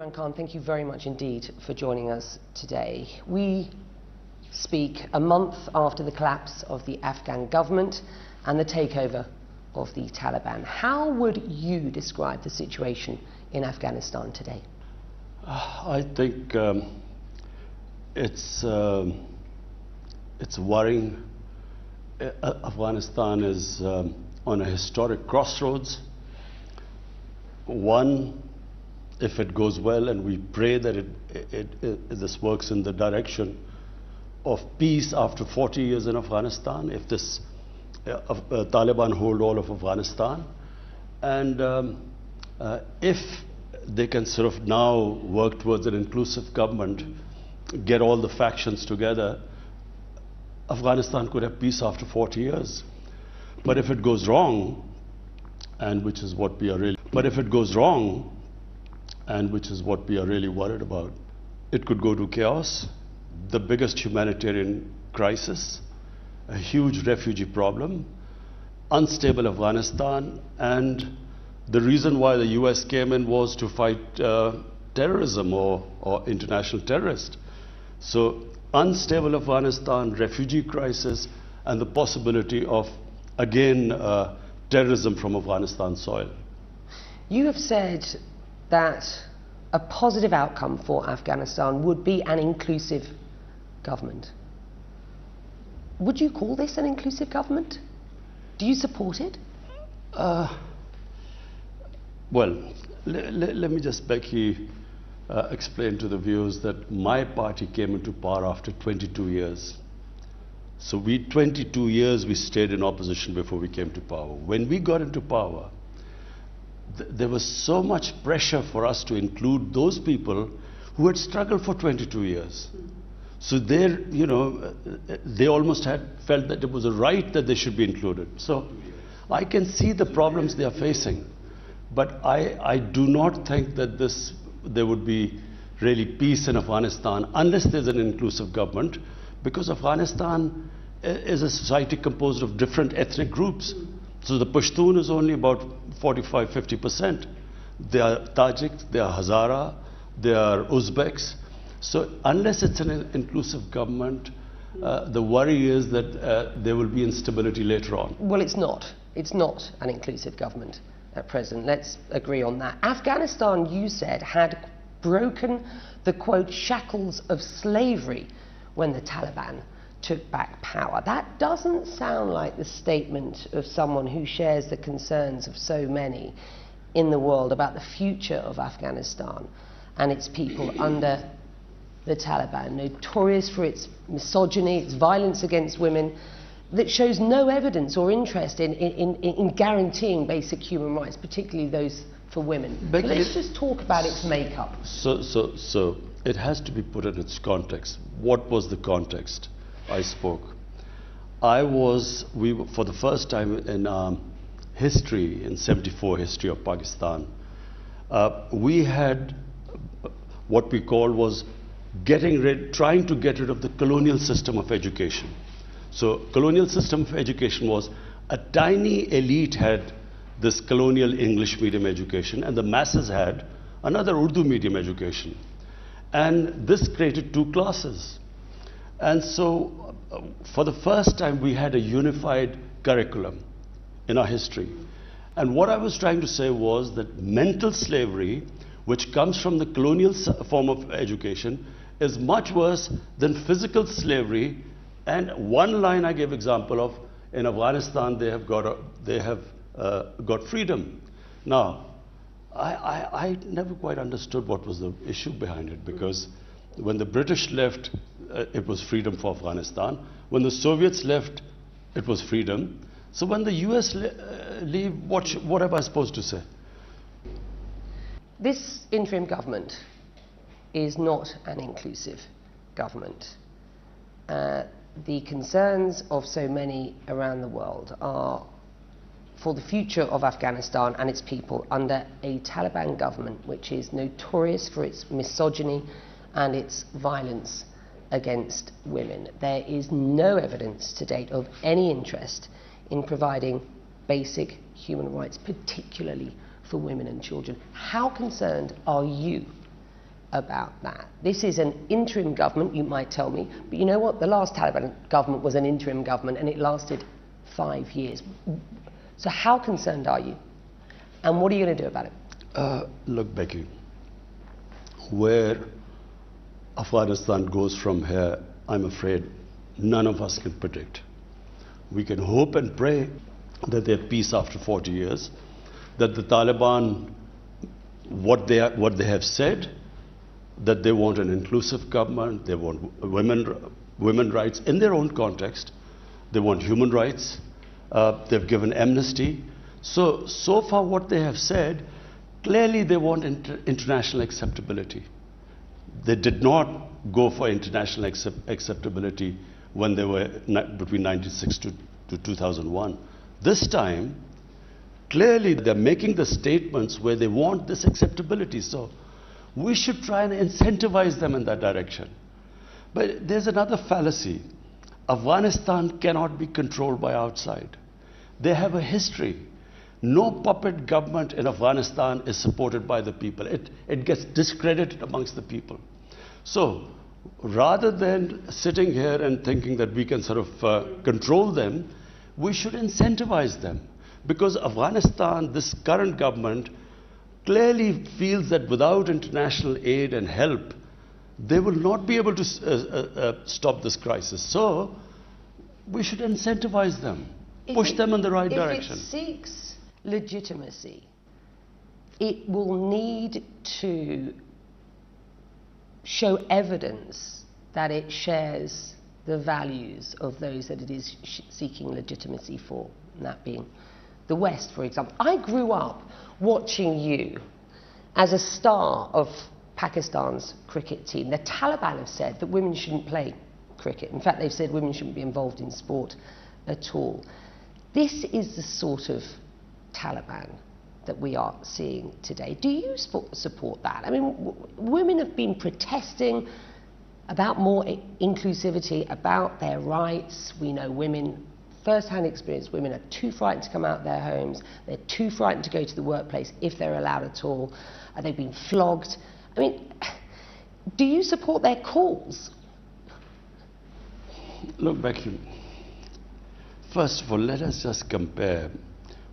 Imran Khan, thank you very much indeed for joining us today. We speak a month after the collapse of the Afghan government and the takeover of the Taliban. How would you describe the situation in Afghanistan today? I think it's worrying. Afghanistan is on a historic crossroads. One, if it goes well, and we pray that this works in the direction of peace after 40 years in Afghanistan, if this Taliban hold all of Afghanistan, and if they can sort of now work towards an inclusive government, get all the factions together, Afghanistan could have peace after 40 years. But if it goes wrong, and which is what we are really, worried about, it could go to chaos, the biggest humanitarian crisis, a huge refugee problem, unstable Afghanistan, and the reason why the US came in was to fight terrorism or international terrorists. So unstable Afghanistan, refugee crisis, and the possibility of, again, terrorism from Afghanistan soil. You have said that a positive outcome for Afghanistan would be an inclusive government. Would you call this an inclusive government? Do you support it? Well, let me just, Becky, explain to the viewers that my party came into power after 22 years. So 22 years we stayed in opposition before we came to power. When we got into power, there was so much pressure for us to include those people who had struggled for 22 years. So they almost had felt that it was a right that they should be included. So I can see the problems they are facing, but I do not think that there would be really peace in Afghanistan unless there's an inclusive government, because Afghanistan is a society composed of different ethnic groups. So the Pashtun is only about 45–50%. They are Tajiks, they are Hazara, they are Uzbeks. So unless it's an inclusive government, the worry is that there will be instability later on. Well, it's not. It's not an inclusive government at present. Let's agree on that. Afghanistan, you said, had broken the, quote, shackles of slavery when the Taliban took back power. That doesn't sound like the statement of someone who shares the concerns of so many in the world about the future of Afghanistan and its people under the Taliban, notorious for its misogyny, its violence against women, that shows no evidence or interest in guaranteeing basic human rights, particularly those for women. But let's just talk about its makeup. So it has to be put in its context. What was the context? I spoke. We were, for the first time in history, in 74 history of Pakistan, we had what we called was trying to get rid of the colonial system of education. So colonial system of education was a tiny elite had this colonial English medium education, and the masses had another Urdu medium education. And this created two classes. And so for the first time we had a unified curriculum in our history. And what I was trying to say was that mental slavery, which comes from the colonial form of education, is much worse than physical slavery. And one line I gave example of, in Afghanistan they have got freedom. Now, I never quite understood what was the issue behind it, because when the British left, it was freedom for Afghanistan. When the Soviets left, it was freedom. So when the US leave, what am I supposed to say? This interim government is not an inclusive government. The concerns of so many around the world are for the future of Afghanistan and its people under a Taliban government which is notorious for its misogyny and its violence against women. There is no evidence to date of any interest in providing basic human rights, particularly for women and children. How concerned are you about that. This is an interim government, you might tell me, but you know what? The last Taliban government was an interim government and it lasted 5 years. So how concerned are you? And what are you going to do about it? Look, Becky, where Afghanistan goes from here, I'm afraid none of us can predict. We can hope and pray that there's peace after 40 years, that the Taliban, what they have said, that they want an inclusive government, they want women rights in their own context, they want human rights, they've given amnesty. So far what they have said, clearly they want international acceptability. They did not go for international acceptability when they were between 1996 to 2001. This time, clearly they're making the statements where they want this acceptability. So we should try and incentivize them in that direction. But there's another fallacy. Afghanistan cannot be controlled by outside. They have a history. No puppet government in Afghanistan is supported by the people. It gets discredited amongst the people. So rather than sitting here and thinking that we can sort of control them, we should incentivize them. Because Afghanistan, this current government, clearly feels that without international aid and help, they will not be able to stop this crisis. So we should incentivize them, push them in the right direction. If it seeks legitimacy, it will need to show evidence that it shares the values of those that it is seeking legitimacy for, and that being the West, for example. I grew up watching you as a star of Pakistan's cricket team. The Taliban have said that women shouldn't play cricket. In fact, they've said women shouldn't be involved in sport at all. This is the sort of Taliban that we are seeing today. Do you support that? I mean, women have been protesting about more inclusivity, about their rights. We know women, first-hand experience, women are too frightened to come out of their homes. They're too frightened to go to the workplace if they're allowed at all. They've been flogged. I mean, do you support their cause? Look, Becky, first of all, let us just compare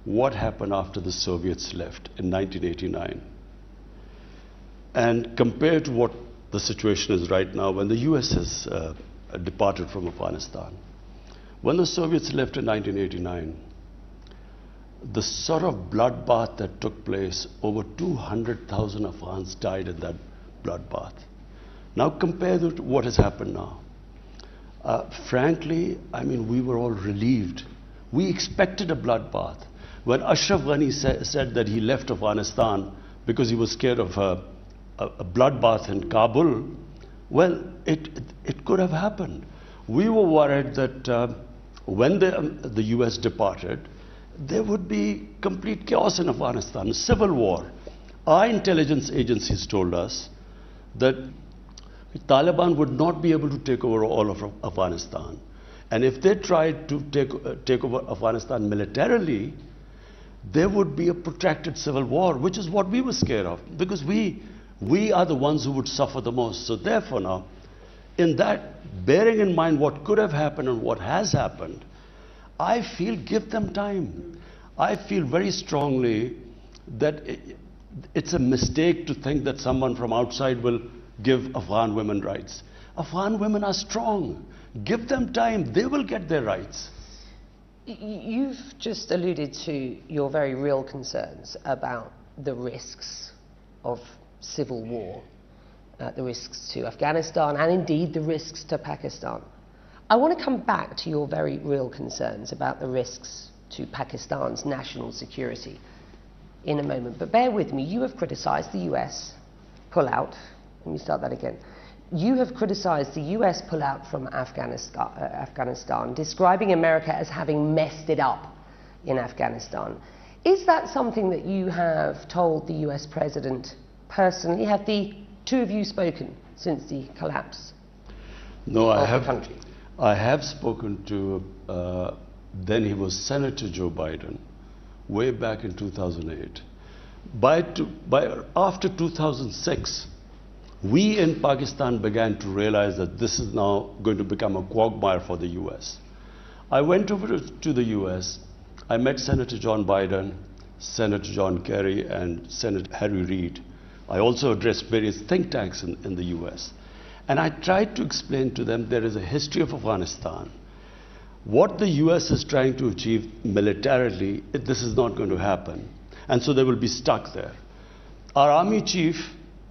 what happened after the Soviets left in 1989 and compare to what the situation is right now when the US has departed from Afghanistan. When the Soviets left in 1989, the sort of bloodbath that took place, over 200,000 Afghans died in that bloodbath. Now compare that to what has happened now. Frankly, I mean, we were all relieved. We expected a bloodbath. When Ashraf Ghani said that he left Afghanistan because he was scared of a bloodbath in Kabul, well, it could have happened. We were worried that when the US departed, there would be complete chaos in Afghanistan, a civil war. Our intelligence agencies told us that Taliban would not be able to take over all of Afghanistan. And if they tried to take over Afghanistan militarily, there would be a protracted civil war, which is what we were scared of, because we are the ones who would suffer the most. So therefore now, in that, bearing in mind what could have happened and what has happened, I feel give them time. I feel very strongly that it's a mistake to think that someone from outside will give Afghan women rights. Afghan women are strong. Give them time. They will get their rights. You've just alluded to your very real concerns about the risks of civil war, the risks to Afghanistan, and indeed the risks to Pakistan. I want to come back to your very real concerns about the risks to Pakistan's national security in a moment. But bear with me, you have criticised the US pullout. Let me start that again. You have criticised the US pullout from Afghanistan, describing America as having messed it up in Afghanistan. Is that something that you have told the US President personally? Have the two of you spoken since the collapse of the country? I have spoken to, then he was Senator Joe Biden, way back in 2008. After 2006, we in Pakistan began to realize that this is now going to become a quagmire for the US. I went over to the US. I met Senator John Biden, Senator John Kerry, and Senator Harry Reid. I also addressed various think tanks in the US. And I tried to explain to them there is a history of Afghanistan. What the US is trying to achieve militarily, this is not going to happen. And so they will be stuck there. Our army chief,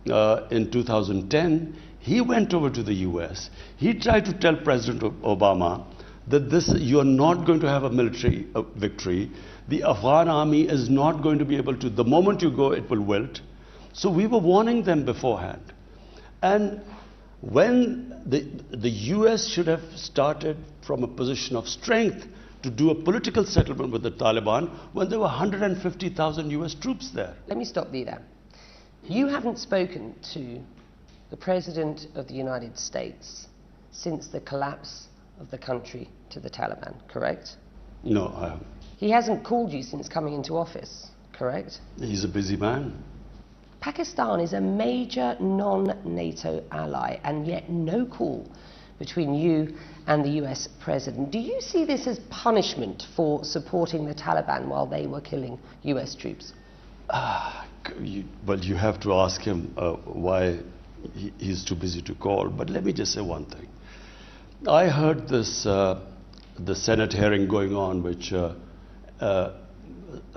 in 2010, he went over to the US. He tried to tell President Obama that you are not going to have a military victory. The Afghan army is not going to be able to, the moment you go, it will wilt. So we were warning them beforehand. And when the US should have started from a position of strength to do a political settlement with the Taliban when there were 150,000 US troops there. Let me stop you there. You haven't spoken to the President of the United States since the collapse of the country to the Taliban, correct? No, I haven't. He hasn't called you since coming into office, correct? He's a busy man. Pakistan is a major non-NATO ally, and yet no call between you and the US President. Do you see this as punishment for supporting the Taliban while they were killing US troops? Well, you have to ask him why he's too busy to call. But let me just say one thing. I heard this, the Senate hearing going on, which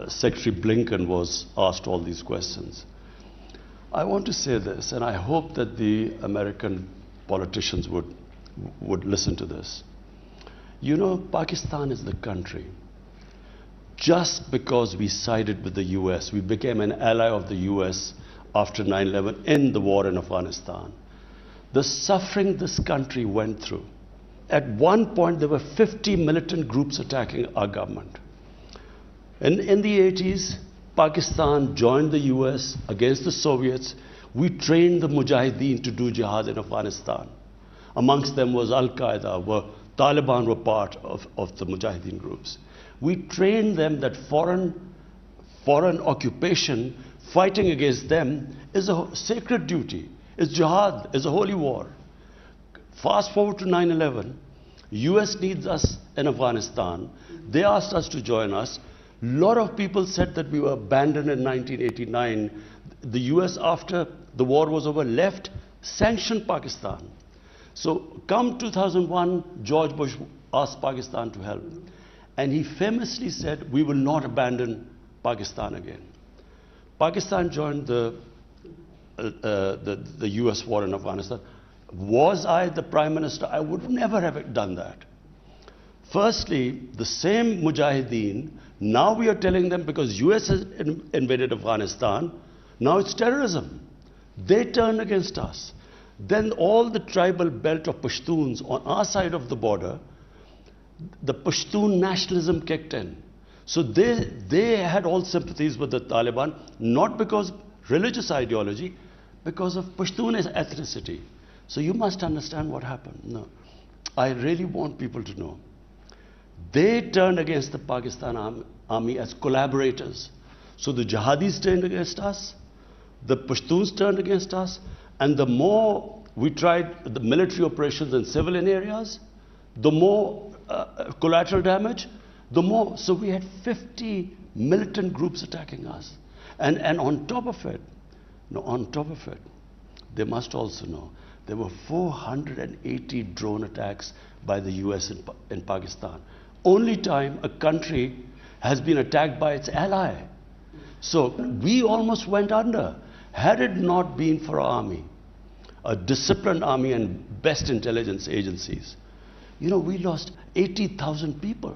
Secretary Blinken was asked all these questions. I want to say this, and I hope that the American politicians would listen to this. You know, Pakistan is the country. Just because we sided with the US, we became an ally of the US after 9/11 in the war in Afghanistan. The suffering this country went through. At one point, there were 50 militant groups attacking our government. In the 80s, Pakistan joined the US against the Soviets. We trained the Mujahideen to do jihad in Afghanistan. Amongst them was Al-Qaeda, Taliban were part of the Mujahideen groups. We trained them that foreign occupation, fighting against them, is a sacred duty. It's jihad, it's a holy war. Fast forward to 9/11, US needs us in Afghanistan. They asked us to join us. A lot of people said that we were abandoned in 1989. The US, after the war was over, left, sanctioned Pakistan. So come 2001, George Bush asked Pakistan to help. And he famously said, we will not abandon Pakistan again. Pakistan joined the US war in Afghanistan. Was I the Prime Minister? I would never have done that. Firstly, the same Mujahideen, now we are telling them because US has invaded Afghanistan, now it's terrorism. They turn against us. Then all the tribal belt of Pashtuns on our side of the border, the Pashtun nationalism kicked in. So they had all sympathies with the Taliban, not because religious ideology, because of Pashtun ethnicity. So you must understand what happened. No, I really want people to know. They turned against the Pakistan army as collaborators. So the jihadis turned against us, the Pashtuns turned against us, and the more we tried the military operations in civilian areas, the more collateral damage, the more. So we had 50 militant groups attacking us. And on top of it, they must also know, there were 480 drone attacks by the US in Pakistan. Only time a country has been attacked by its ally. So we almost went under. Had it not been for our army, a disciplined army and best intelligence agencies, you know, we lost 80,000 people.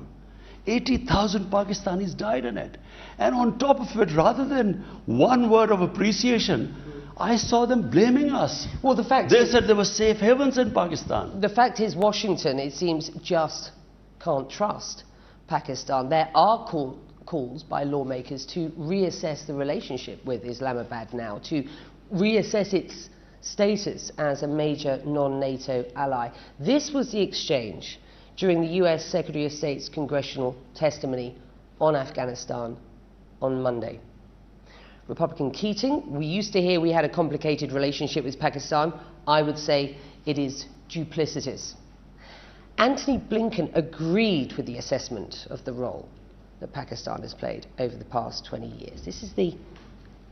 80,000 Pakistanis died in it. And on top of it, rather than one word of appreciation, I saw them blaming us. Well, the fact they said there were safe havens in Pakistan. The fact is, Washington, it seems, just can't trust Pakistan. There are calls by lawmakers to reassess the relationship with Islamabad now, to reassess its status as a major non-NATO ally. This was the exchange during the US Secretary of State's congressional testimony on Afghanistan on Monday. Republican Keating, we used to hear we had a complicated relationship with Pakistan. I would say it is duplicitous. Anthony Blinken agreed with the assessment of the role that Pakistan has played over the past 20 years. This is the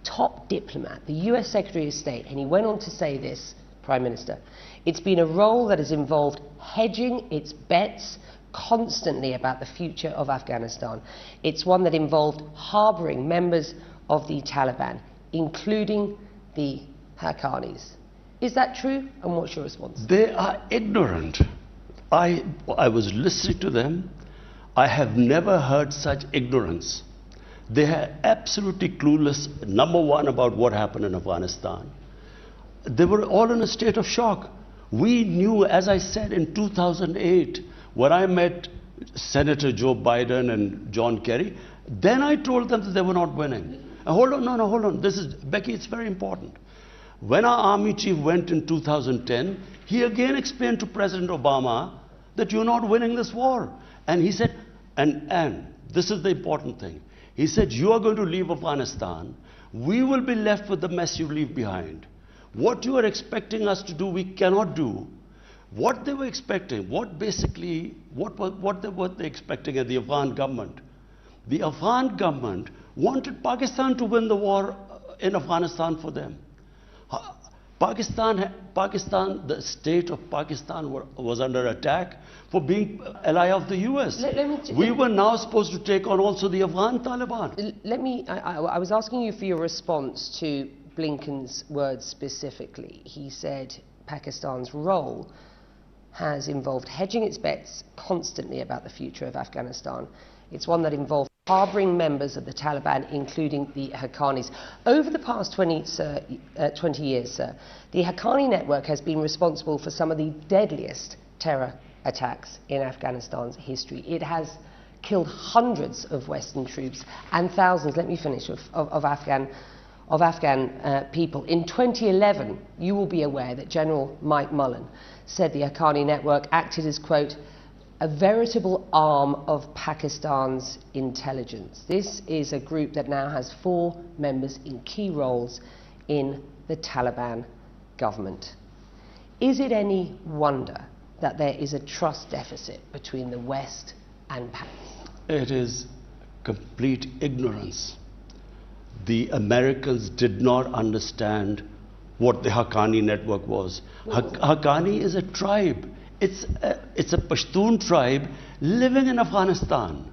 top diplomat, the US Secretary of State, and he went on to say this, Prime Minister, it's been a role that has involved hedging its bets constantly about the future of Afghanistan. It's one that involved harbouring members of the Taliban, including the Haqqanis. Is that true? And what's your response? They are ignorant. I was listening to them. I have never heard such ignorance. They are absolutely clueless, number one, about what happened in Afghanistan. They were all in a state of shock. We knew, as I said, in 2008, when I met Senator Joe Biden and John Kerry, then I told them that they were not winning. Hold on, no, hold on. This is, Becky, it's very important. When our army chief went in 2010, he again explained to President Obama that you're not winning this war. And he said, and this is the important thing. He said, you are going to leave Afghanistan. We will be left with the mess you leave behind. What you are expecting us to do, we cannot do. What they were expecting, what they expecting at the Afghan government? The Afghan government wanted Pakistan to win the war in Afghanistan for them. Pakistan, the state of Pakistan was under attack for being ally of the US. We were now supposed to take on also the Afghan Taliban. I was asking you for your response to Blinken's words specifically. He said Pakistan's role has involved hedging its bets constantly about the future of Afghanistan. It's one that involved harbouring members of the Taliban, including the Haqqanis. Over the past 20 years, sir, the Haqqani network has been responsible for some of the deadliest terror attacks in Afghanistan's history. It has killed hundreds of Western troops and thousands, let me finish, of Afghan people. In 2011, you will be aware that General Mike Mullen said the Haqqani network acted as, quote, a veritable arm of Pakistan's intelligence. This is a group that now has 4 members in key roles in the Taliban government. Is it any wonder that there is a trust deficit between the West and Pakistan? It is complete ignorance. The Americans did not understand what the Haqqani network was. Haqqani is a tribe. It's a Pashtun tribe living in Afghanistan.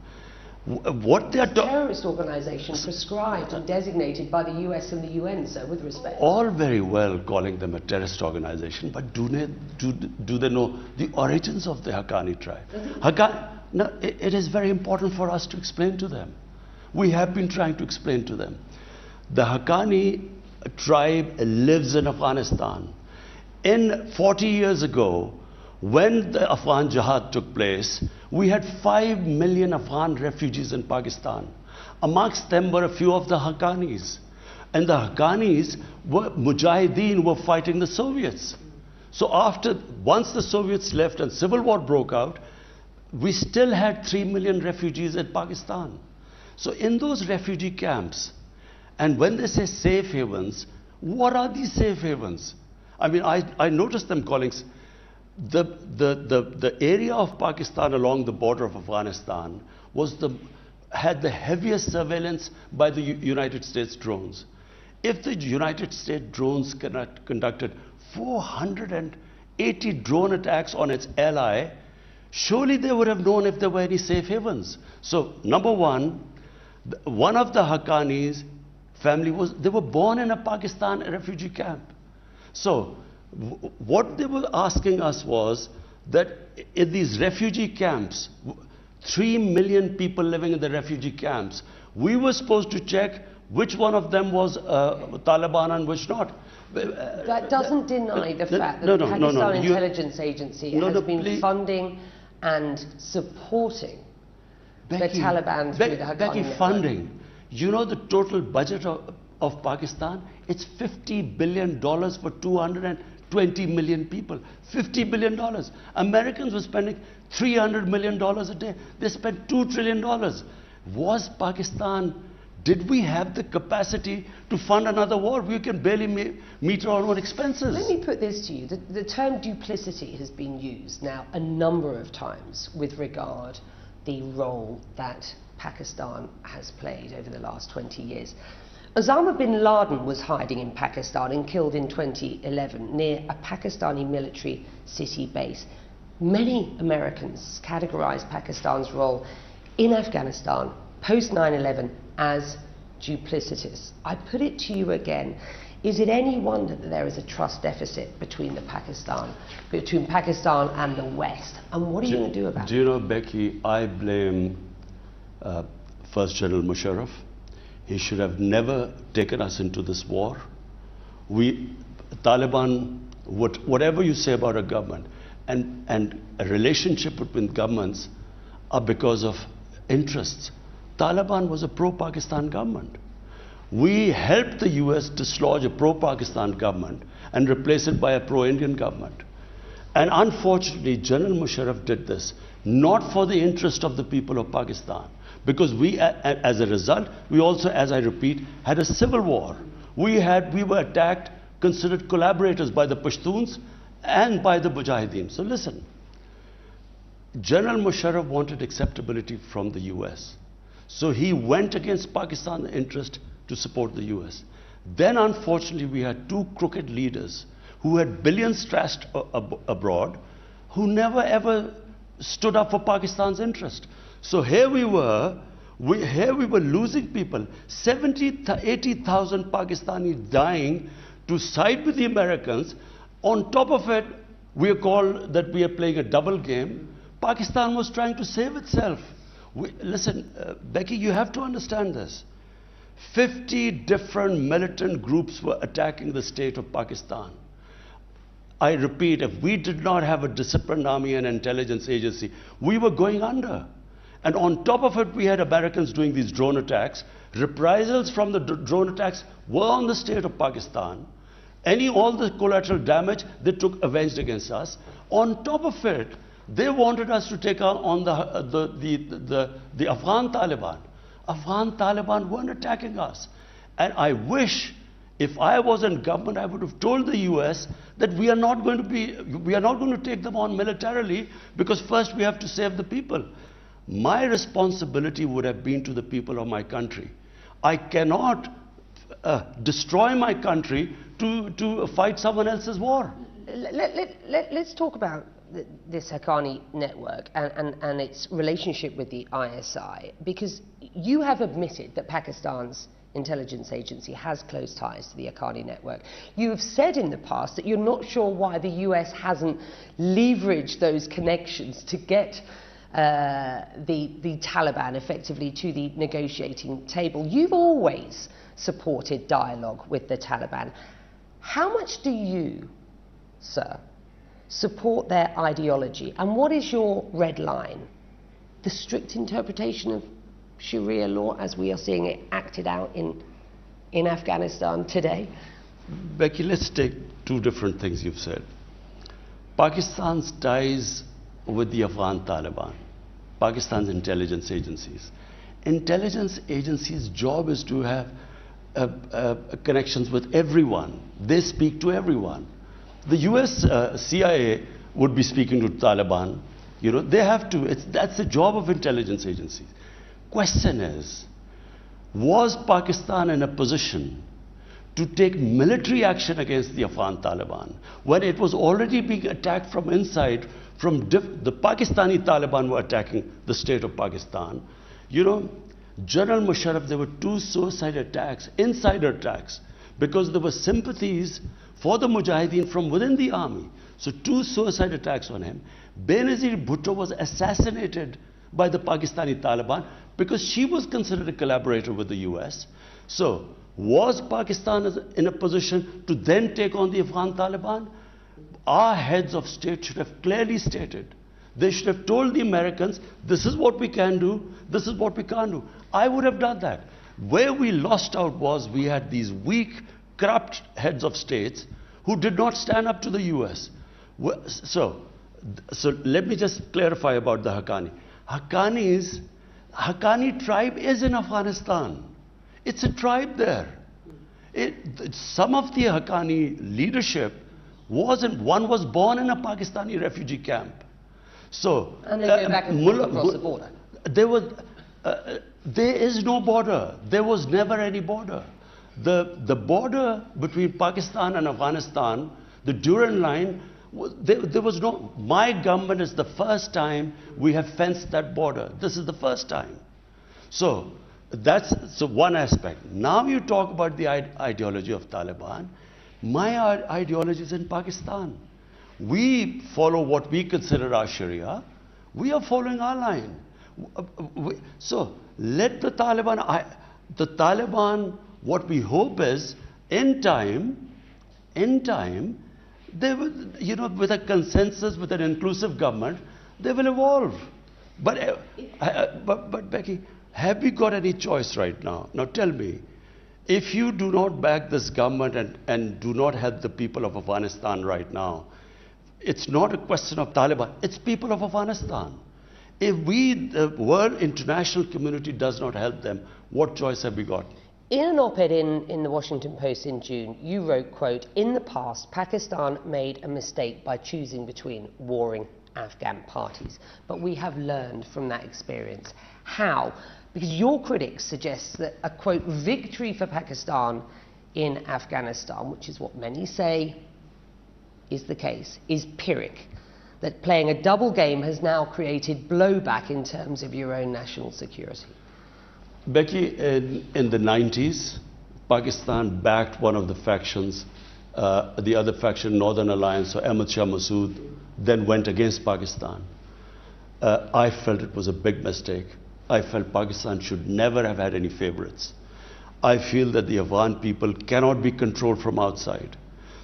What they are a terrorist organization prescribed and designated by the US and the UN, sir, with respect. All very well calling them a terrorist organization, but do they know the origins of the Haqqani tribe? No, it is very important for us to explain to them. We have been trying to explain to them. The Haqqani tribe lives in Afghanistan. 40 years ago, when the Afghan Jihad took place, we had 5 million Afghan refugees in Pakistan. Amongst them were a few of the Haqqanis. And the Haqqanis were Mujahideen, were fighting the Soviets. So once the Soviets left and civil war broke out, we still had 3 million refugees in Pakistan. So in those refugee camps, and when they say safe havens, what are these safe havens? I mean, I noticed them calling the area of Pakistan along the border of Afghanistan had the heaviest surveillance by the United States drones. If the United States drones conducted 480 drone attacks on its ally, surely they would have known if there were any safe havens. So, number one of the Haqqanis family they were born in a Pakistan refugee camp. So, what they were asking us was that in these refugee camps, 3 million people living in the refugee camps, we were supposed to check which one of them was Taliban and which not. That doesn't deny the fact that the Pakistan Intelligence Agency has been funding and supporting the Taliban through the Haqqani network. Funding. You know the total budget of Pakistan? It's $50 billion for 220 million people. $50 billion. Americans were spending $300 million a day. They spent $2 trillion. Was Pakistan Did we have the capacity to fund another war? We can barely meet our own expenses. Let me put this to you. The term duplicity has been used now a number of times with regard the role that Pakistan has played over the last 20 years. Osama bin Laden was hiding in Pakistan and killed in 2011 near a Pakistani military city base. Many Americans categorize Pakistan's role in Afghanistan post 9/11 as duplicitous. I put it to you again. Is it any wonder that there is a trust deficit between Pakistan and the West? And what are you going to do about it? Do you know, Becky, I blame First General Musharraf. He should have never taken us into this war. Taliban, whatever you say about a government, and a relationship between governments are because of interests. Taliban was a pro-Pakistan government. We helped the US dislodge a pro-Pakistan government and replace it by a pro-Indian government. And unfortunately, General Musharraf did this, not for the interest of the people of Pakistan, because we, as a result, we also, as I repeat, had a civil war. We were attacked, considered collaborators by the Pashtuns and by the Mujahideen. So listen, General Musharraf wanted acceptability from the US. So he went against Pakistan's interest to support the US. Then unfortunately we had two crooked leaders who had billions trashed abroad, who never ever stood up for Pakistan's interest. So here we were losing people, 80,000 Pakistanis dying to side with the Americans. On top of it, we are called that we are playing a double game. Pakistan was trying to save itself. Listen, Becky, you have to understand this. 50 different militant groups were attacking the state of Pakistan. I repeat, if we did not have a disciplined army and intelligence agency, we were going under. And on top of it, we had Americans doing these drone attacks. Reprisals from the drone attacks were on the state of Pakistan. All the collateral damage they took avenged against us. On top of it, they wanted us to take on the Afghan Taliban. Afghan Taliban weren't attacking us. And I wish, if I was in government, I would have told the US that we are not going to take them on militarily, because first we have to save the people. My responsibility would have been to the people of my country. I cannot destroy my country to fight someone else's war. Let's talk about this Haqqani network and its relationship with the ISI, because you have admitted that Pakistan's intelligence agency has close ties to the Haqqani network. You have said in the past that you're not sure why the US hasn't leveraged those connections to get the Taliban effectively to the negotiating table. You've always supported dialogue with the Taliban. How much do you, sir, support their ideology, and what is your red line? The strict interpretation of Sharia law as we are seeing it acted out in Afghanistan today? Becky, let's take two different things you've said. Pakistan's ties with the Afghan Taliban, Pakistan's intelligence agencies. Intelligence agencies' job is to have connections with everyone. They speak to everyone. The US CIA would be speaking to Taliban. You know, they have to. That's the job of intelligence agencies. Question is, was Pakistan in a position to take military action against the Afghan Taliban when it was already being attacked from inside? The Pakistani Taliban were attacking the state of Pakistan. You know, General Musharraf, there were two suicide attacks, insider attacks, because there were sympathies for the Mujahideen from within the army. So two suicide attacks on him. Benazir Bhutto was assassinated by the Pakistani Taliban because she was considered a collaborator with the US. So was Pakistan in a position to then take on the Afghan Taliban? Our heads of state should have clearly stated. They should have told the Americans, this is what we can do, this is what we can't do. I would have done that. Where we lost out was we had these weak, corrupt heads of states who did not stand up to the US. So let me just clarify about the Haqqani. Haqqani tribe is in Afghanistan. It's a tribe there. Some of the Haqqani leadership one was born in a Pakistani refugee camp. So, and they go back and forth across the border. There is no border. There was never any border. The border between Pakistan and Afghanistan, the Durand line, there was no. My government is the first time we have fenced that border. This is the first time. So that's one aspect. Now you talk about the ideology of Taliban. My ideology is in Pakistan. We follow what we consider our Sharia. We are following our line. So let the Taliban, what we hope is, in time, they will, with a consensus, with an inclusive government, they will evolve. But Becky, have we got any choice right now? Now tell me, if you do not back this government and do not help the people of Afghanistan right now, it's not a question of Taliban, it's people of Afghanistan. If the world international community does not help them, what choice have we got? In an op-ed in the Washington Post in June, you wrote, quote, "In the past, Pakistan made a mistake by choosing between warring Afghan parties. But we have learned from that experience." How? Because your critics suggest that a, quote, "victory for Pakistan in Afghanistan," which is what many say is the case, is Pyrrhic. That playing a double game has now created blowback in terms of your own national security. Becky, in the 90s, Pakistan backed one of the factions, the other faction, Northern Alliance, or Ahmad Shah Massoud, then went against Pakistan. I felt it was a big mistake. I felt Pakistan should never have had any favorites. I feel that the Afghan people cannot be controlled from outside.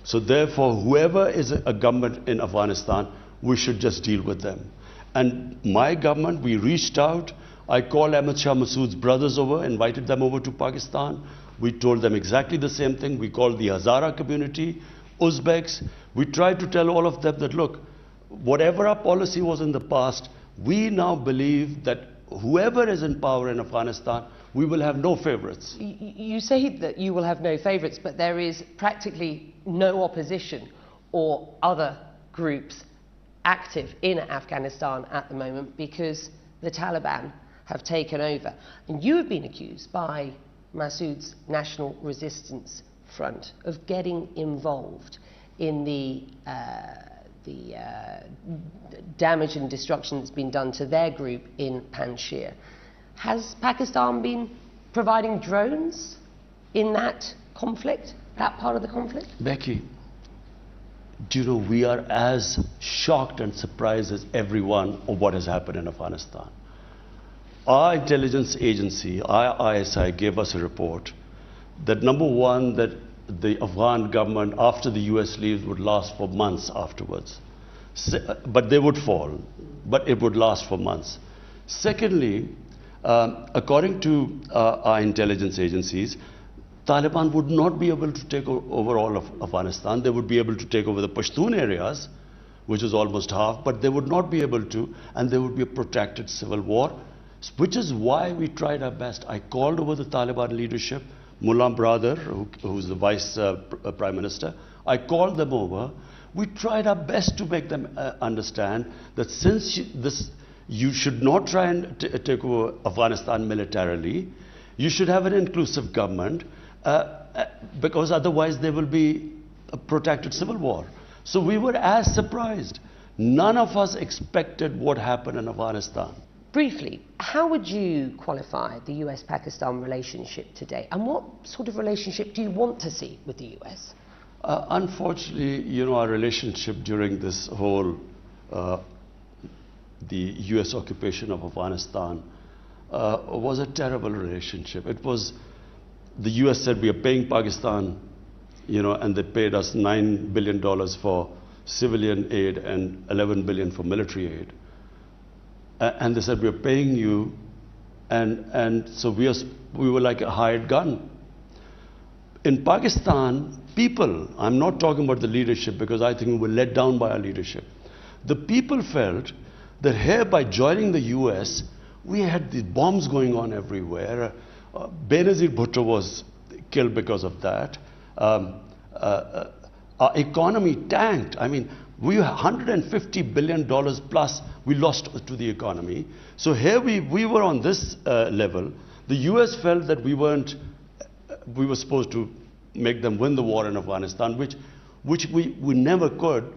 So therefore, whoever is a government in Afghanistan, we should just deal with them. And my government, we reached out. I called Ahmad Shah Massoud's brothers over, invited them over to Pakistan. We told them exactly the same thing. We called the Hazara community, Uzbeks. We tried to tell all of them that, look, whatever our policy was in the past, we now believe that whoever is in power in Afghanistan, we will have no favorites. You say that you will have no favorites, but there is practically no opposition or other groups active in Afghanistan at the moment because the Taliban have taken over. And you have been accused by Massoud's National Resistance Front of getting involved in the damage and destruction that's been done to their group in Panjshir. Has Pakistan been providing drones in that conflict, that part of the conflict? Becky, do you know, we are as shocked and surprised as everyone of what has happened in Afghanistan. Our intelligence agency, ISI, gave us a report that, number one, that the Afghan government, after the US leaves, would last for months afterwards. But they would fall, but it would last for months. Secondly, according to our intelligence agencies, Taliban would not be able to take over all of Afghanistan. They would be able to take over the Pashtun areas, which is almost half, but they would not be able to, and there would be a protracted civil war, which is why we tried our best. I called over the Taliban leadership, Mullah Brother, who's the vice prime minister. I called them over. We tried our best to make them understand that since you should not try and take over Afghanistan militarily, you should have an inclusive government, because otherwise there will be a protracted civil war. So we were as surprised. None of us expected what happened in Afghanistan. Briefly, how would you qualify the US-Pakistan relationship today? And what sort of relationship do you want to see with the US? Unfortunately, our relationship during this whole, the US occupation of Afghanistan was a terrible relationship. It was, the US said we are paying Pakistan, and they paid us $9 billion for civilian aid and $11 billion for military aid. And they said, we are paying you, and so we were like a hired gun. In Pakistan, people, I'm not talking about the leadership because I think we were let down by our leadership. The people felt that here, by joining the US, we had these bombs going on everywhere. Benazir Bhutto was killed because of that. Our economy tanked. I mean, we $150 billion plus we lost to the economy. So here we were on this level. The US felt that we were supposed to make them win the war in Afghanistan, which we never could.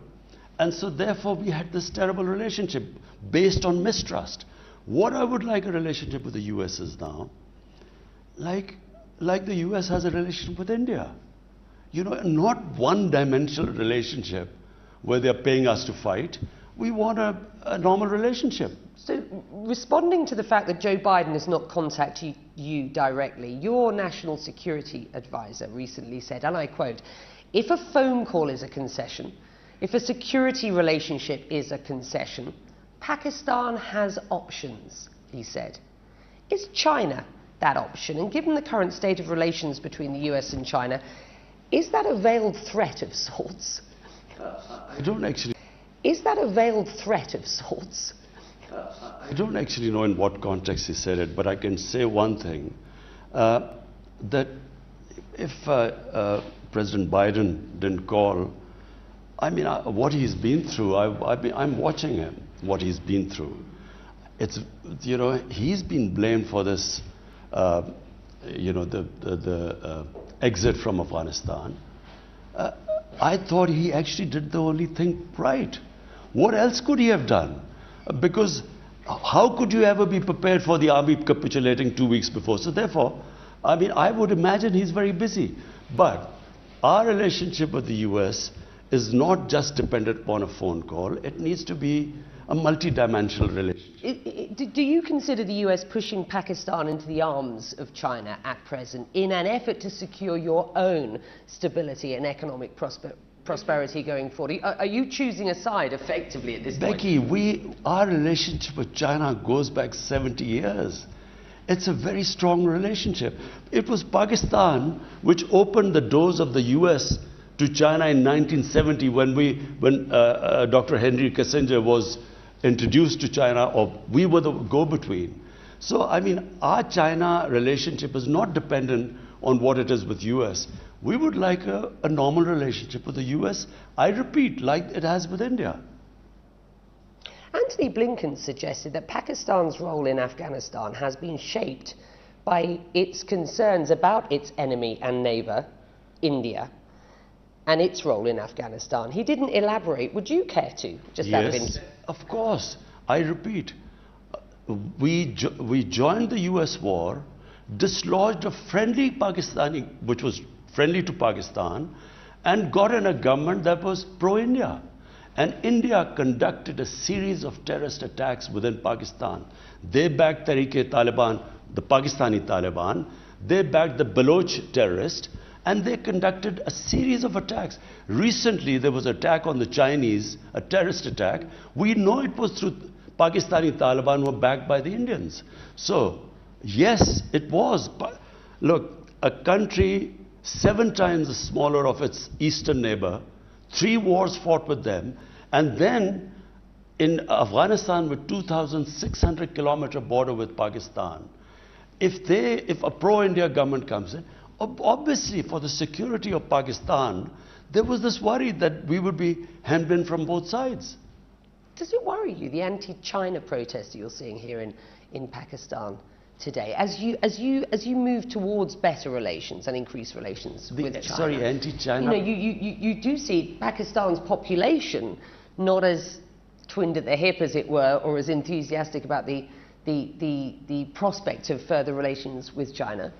And so therefore we had this terrible relationship based on mistrust. What I would like a relationship with the US is now, like the US has a relationship with India. You know, not one-dimensional relationship where they're paying us to fight. We want a normal relationship. So, responding to the fact that Joe Biden has not contacted you directly, your national security advisor recently said, and I quote, "If a phone call is a concession, if a security relationship is a concession, Pakistan has options," he said. Is China that option? And given the current state of relations between the US and China, is that a veiled threat of sorts? I don't actually... Is that a veiled threat of sorts? I don't actually know in what context he said it, but I can say one thing, that if President Biden didn't call, I mean, what he's been through, I'm watching him, what he's been through. It's, you know, he's been blamed for this, you know, the exit from Afghanistan. I thought he actually did the only thing right. What else could he have done? Because how could you ever be prepared for the army capitulating 2 weeks before? So therefore, I mean, I would imagine he's very busy. But our relationship with the US is not just dependent upon a phone call. It needs to be a multidimensional relationship. Do you consider the US pushing Pakistan into the arms of China at present in an effort to secure your own stability and economic prosperity going forward? Are you choosing a side effectively at this point? Becky, our relationship with China goes back 70 years. It's a very strong relationship. It was Pakistan which opened the doors of the US to China in 1970 when Dr. Henry Kissinger was introduced to China, or we were the go-between. So, I mean, our China relationship is not dependent on what it is with US. We would like a normal relationship with the US, I repeat, like it has with India. Antony Blinken suggested that Pakistan's role in Afghanistan has been shaped by its concerns about its enemy and neighbour, India, and its role in Afghanistan. He didn't elaborate. Would you care to? Just out of interest. Of course. I repeat, we joined the US war, dislodged a friendly Pakistani, which was friendly to Pakistan, and got in a government that was pro-India. And India conducted a series of terrorist attacks within Pakistan. They backed Tehreek-e-Taliban, the Pakistani Taliban. They backed the Baloch terrorists. And they conducted a series of attacks. Recently, there was an attack on the Chinese, a terrorist attack. We know it was through Pakistani Taliban who were backed by the Indians. So, yes, it was. But look, a country 7 times the smaller of its eastern neighbor, 3 wars fought with them, and then in Afghanistan with 2,600 kilometer border with Pakistan. If a pro-India government comes in, obviously, for the security of Pakistan, there was this worry that we would be hemmed in from both sides. Does it worry you, the anti-China protest you're seeing here in Pakistan today, as you move towards better relations and increased relations with China? Sorry, anti-China? You know, you do see Pakistan's population not as twinned at the hip, as it were, or as enthusiastic about the prospect of further relations with China.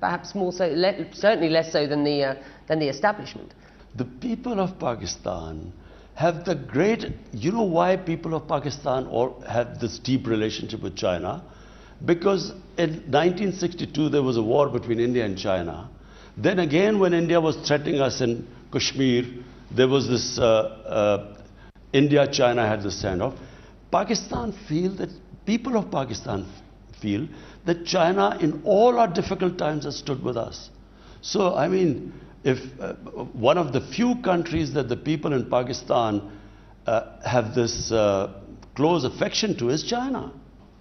Perhaps more so, certainly less so than the establishment. The people of Pakistan have the great... You know why people of Pakistan have this deep relationship with China? Because in 1962 there was a war between India and China. Then again, when India was threatening us in Kashmir, there was this... India-China had this standoff. People of Pakistan feel that China, in all our difficult times, has stood with us. So, I mean, if one of the few countries that the people in Pakistan have this close affection to is China.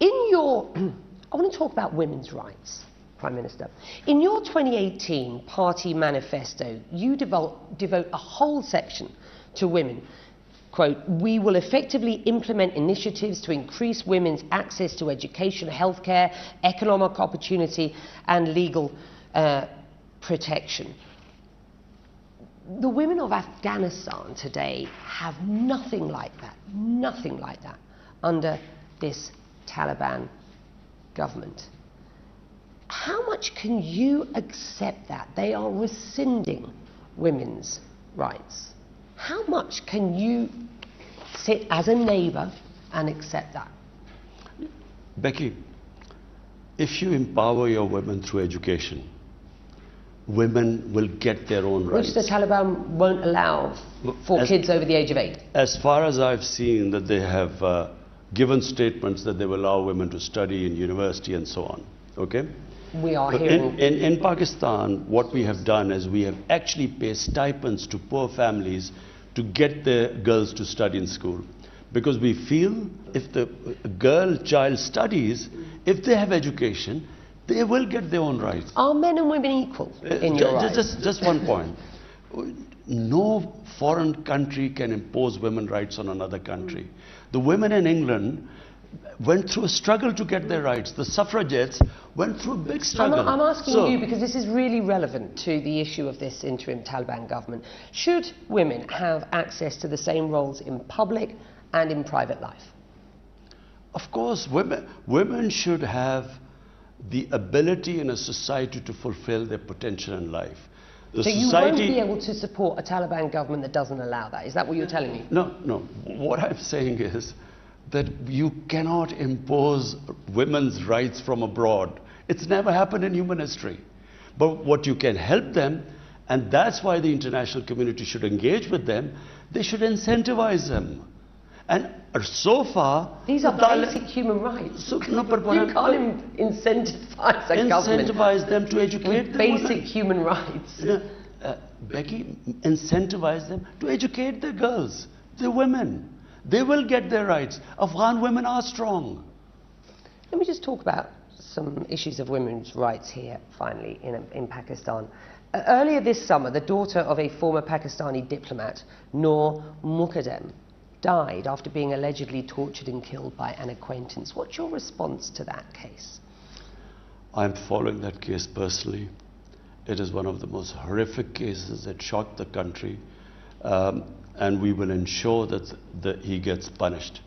I want to talk about women's rights. Prime Minister. In your 2018 party manifesto, you devote a whole section to women. Quote, "We will effectively implement initiatives to increase women's access to education, healthcare, economic opportunity and legal protection." The women of Afghanistan today have nothing like that under this Taliban government. How much can you accept that they are rescinding women's rights? How much can you sit as a neighbour and accept that? Becky, if you empower your women through education, women will get their own rights. Which the Taliban won't allow for kids over the age of 8. As far as I've seen, that they have given statements that they will allow women to study in university and so on. Okay? We are hearing... In Pakistan, what we have done is we have actually paid stipends to poor families to get their girls to study in school. Because we feel if the child studies, if they have education, they will get their own rights. Are men and women equal in your eyes? Just one point. No foreign country can impose women's rights on another country. The women in England went through a struggle to get their rights. The suffragettes went through a big struggle. I'm asking you because this is really relevant to the issue of this interim Taliban government. Should women have access to the same roles in public and in private life? Of course, women should have the ability in a society to fulfill their potential in life. So you won't be able to support a Taliban government that doesn't allow that? Is that what you're telling me? No. What I'm saying is that you cannot impose women's rights from abroad. It's never happened in human history. But what you can help them, and that's why the international community should engage with them, they should incentivize them. And so far... These are basic human rights. You can't incentivize a government... Incentivize them to educate with basic human rights. Becky, incentivize them to educate the girls, the women. They will get their rights. Afghan women are strong. Let me just talk about some issues of women's rights here, finally, in Pakistan. Earlier this summer, the daughter of a former Pakistani diplomat, Noor Muqaddam, died after being allegedly tortured and killed by an acquaintance. What's your response to that case? I'm following that case personally. It is one of the most horrific cases that shocked the country. And we will ensure that he gets punished.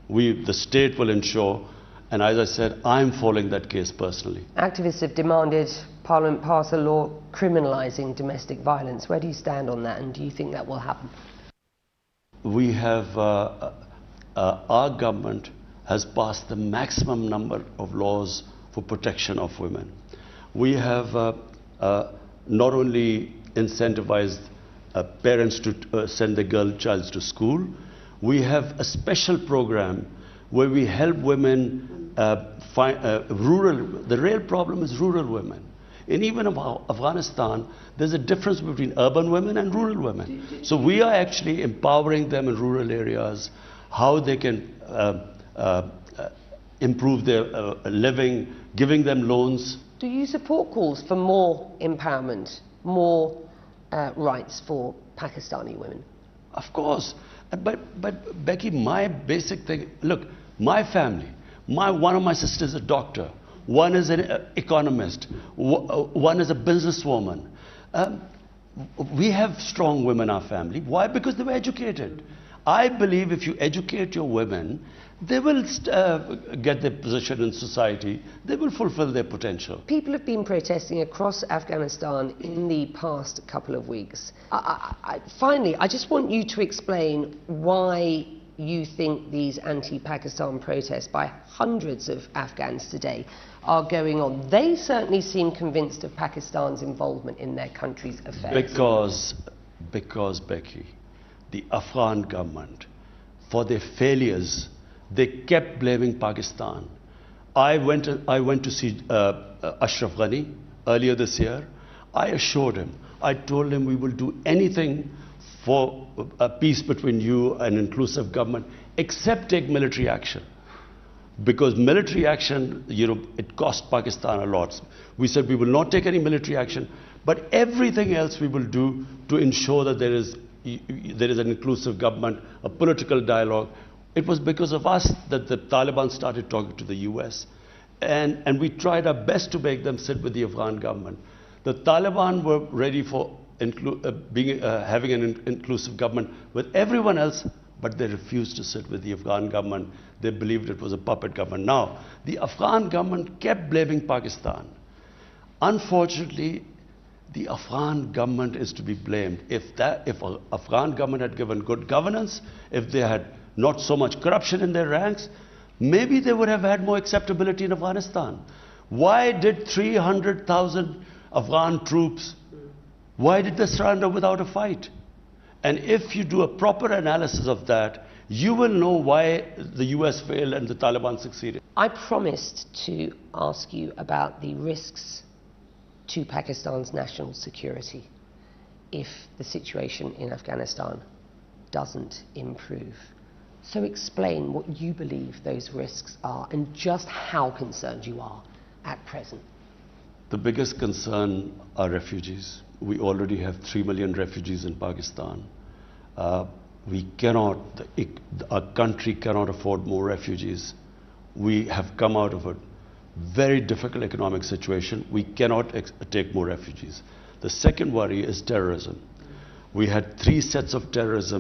The state will ensure, and as I said, I'm following that case personally. Activists have demanded Parliament pass a law criminalising domestic violence. Where do you stand on that, and do you think that will happen? We have, our government has passed the maximum number of laws for protection of women. We have not only incentivized parents to send their child to school. We have a special program where we help women the real problem is rural women. And even in Afghanistan, there's a difference between urban women and rural women. So we are actually empowering them in rural areas, how they can improve their living, giving them loans. Do you support calls for more empowerment, more rights for Pakistani women? Of course. But Becky, my basic thing, look, my family, one of my sisters is a doctor, one is an economist, one is a businesswoman. We have strong women in our family. Why? Because they were educated. I believe if you educate your women, they will get their position in society. They will fulfill their potential. People have been protesting across Afghanistan in the past couple of weeks. Finally, I just want you to explain why you think these anti-Pakistan protests by hundreds of Afghans today are going on. They certainly seem convinced of Pakistan's involvement in their country's affairs. Because Becky, the Afghan government, for their failures, they kept blaming Pakistan. I went to see Ashraf Ghani earlier this year. I assured him, I told him we will do anything for a peace between you and inclusive government, except take military action. because military action, it cost Pakistan a lot. We said we will not take any military action, but everything else we will do to ensure that there is an inclusive government, a political dialogue. It was because of us that the Taliban started talking to the US. And we tried our best to make them sit with the Afghan government. The Taliban were ready for having an inclusive government with everyone else, but they refused to sit with the Afghan government. They believed it was a puppet government. Now, the Afghan government kept blaming Pakistan. Unfortunately, the Afghan government is to be blamed. If the Afghan government had given good governance, if they had not so much corruption in their ranks, maybe they would have had more acceptability in Afghanistan. Why did 300,000 Afghan troops, why did they surrender without a fight? And if you do a proper analysis of that, you will know why the US failed and the Taliban succeeded. I promised to ask you about the risks to Pakistan's national security if the situation in Afghanistan doesn't improve. So explain what you believe those risks are and just how concerned you are at present. The biggest concern are refugees. We already have 3 million refugees in Pakistan. Our country cannot afford more refugees. We have come out of a very difficult economic situation. We cannot take more refugees. The second worry is terrorism. We had 3 sets of terrorists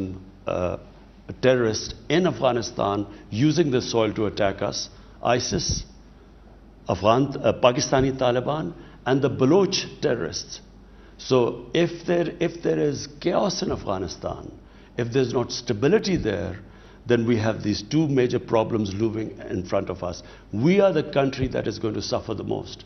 in Afghanistan using the soil to attack us: ISIS, Pakistani Taliban, and the Baloch terrorists. So if there is chaos in Afghanistan, if there's not stability there, then we have these 2 major problems looming in front of us. We are the country that is going to suffer the most.